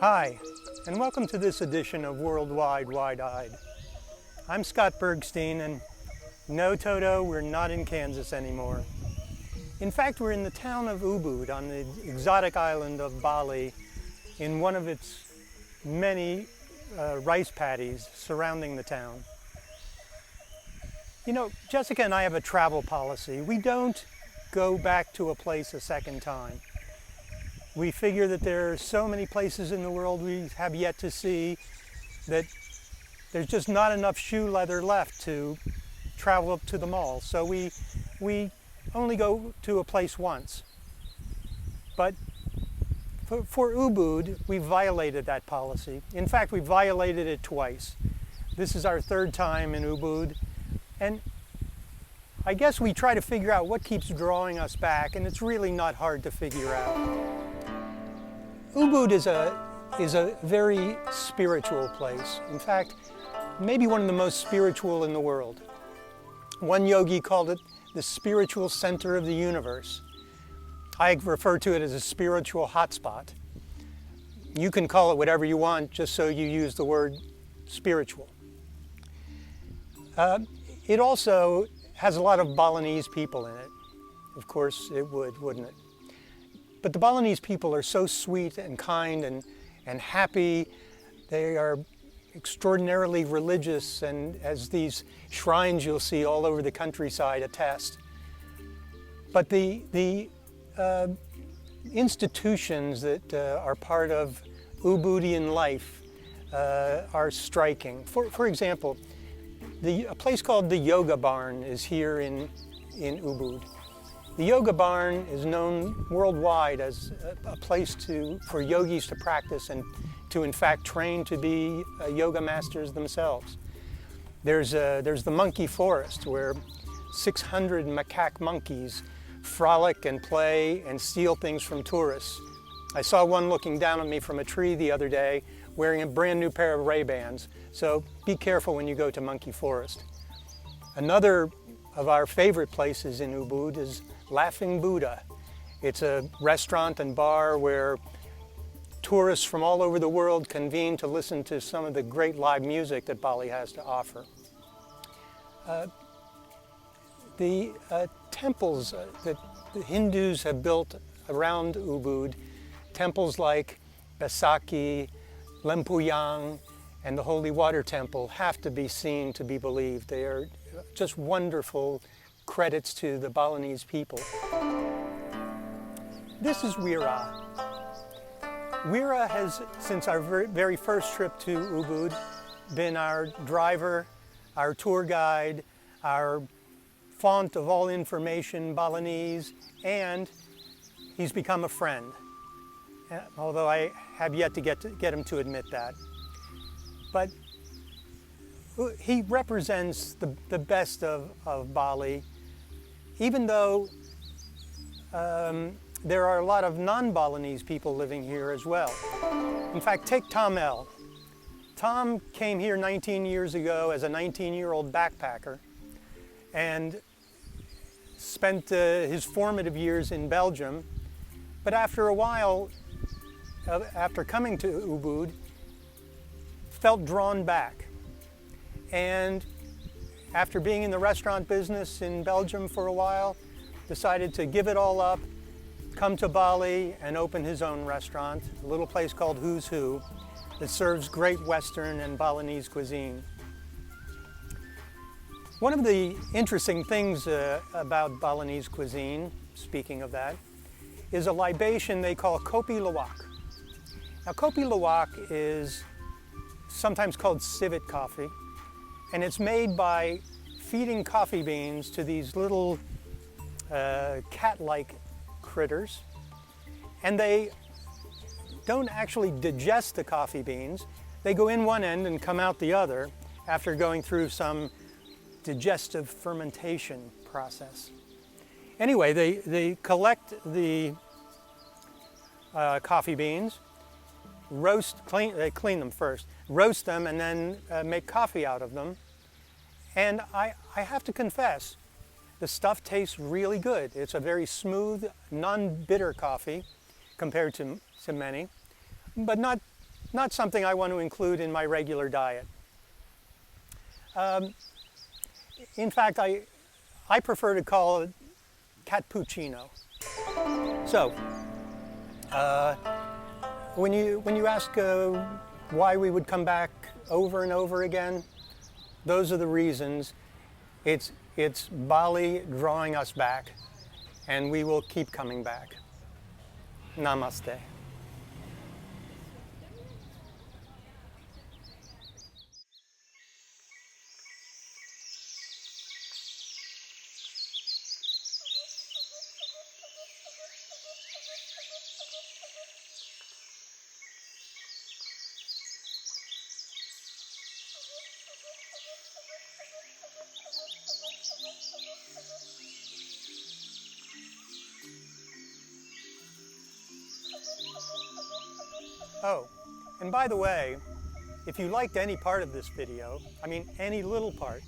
Hi, and welcome to this edition of Worldwide Wide-Eyed. I'm Scott Bergstein, and no, Toto, we're not in Kansas anymore. In fact, we're in the town of Ubud on the exotic island of Bali in one of its many rice paddies surrounding the town. You know, Jessica and I have a travel policy. We don't go back to a place a second time. We figure that there are so many places in the world we have yet to see that there's just not enough shoe leather left to travel up to them all. So we only go to a place once. But for Ubud, we violated that policy. In fact, we violated it twice. This is our third time in Ubud. And I guess we try to figure out what keeps drawing us back, and it's really not hard to figure out. Ubud is a very spiritual place. In fact, maybe one of the most spiritual in the world. One yogi called it the spiritual center of the universe. I refer to it as a spiritual hotspot. You can call it whatever you want, just so you use the word spiritual. It also has a lot of Balinese people in it. Of course it would, wouldn't it? But the Balinese people are so sweet and kind and happy. They are extraordinarily religious, and as these shrines you'll see all over the countryside attest. But the institutions that are part of Ubudian life are striking. For example, a place called the Yoga Barn is here in Ubud. The Yoga Barn is known worldwide as a place for yogis to practice and to in fact train to be yoga masters themselves. There's the monkey forest where 600 macaque monkeys frolic and play and steal things from tourists. I saw one looking down at me from a tree the other day wearing a brand new pair of Ray-Bans, so be careful when you go to Monkey Forest. Another of our favorite places in Ubud is Laughing Buddha. It's a restaurant and bar where tourists from all over the world convene to listen to some of the great live music that Bali has to offer. The temples that the Hindus have built around Ubud, temples like Besaki, Lempuyang, and the Holy Water Temple have to be seen to be believed. They are just wonderful credits to the Balinese people. This is Wira. Wira has, since our very first trip to Ubud, been our driver, our tour guide, our font of all information Balinese, and he's become a friend, although I have yet to get him to admit that. But he represents the best of Bali, even though there are a lot of non-Balinese people living here as well. In fact, take Tom L. Tom came here 19 years ago as a 19-year-old backpacker and spent his formative years in Belgium. But after a while, after coming to Ubud, felt drawn back. And after being in the restaurant business in Belgium for a while, decided to give it all up, come to Bali and open his own restaurant, a little place called Who's Who, that serves great Western and Balinese cuisine. One of the interesting things about Balinese cuisine, speaking of that, is a libation they call kopi luwak. Now, kopi luwak is sometimes called civet coffee, and it's made by feeding coffee beans to these little cat-like critters, and they don't actually digest the coffee beans. They go in one end and come out the other after going through some digestive fermentation process. Anyway, they collect the coffee beans, they clean them first, roast them, and then make coffee out of them. And I have to confess, the stuff tastes really good. It's a very smooth, non-bitter coffee compared to many, but not something I want to include in my regular diet. In fact, I prefer to call it cappuccino. So, when you ask why we would come back over and over again, those are the reasons. It's Bali drawing us back, and we will keep coming back. Namaste. Oh, and by the way, if you liked any part of this video, I mean any little part,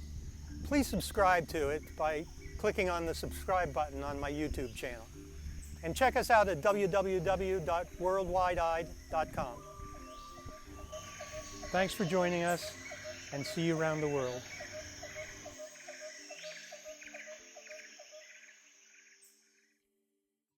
please subscribe to it by clicking on the subscribe button on my YouTube channel. And check us out at www.worldwideeyed.com. Thanks for joining us, and see you around the world.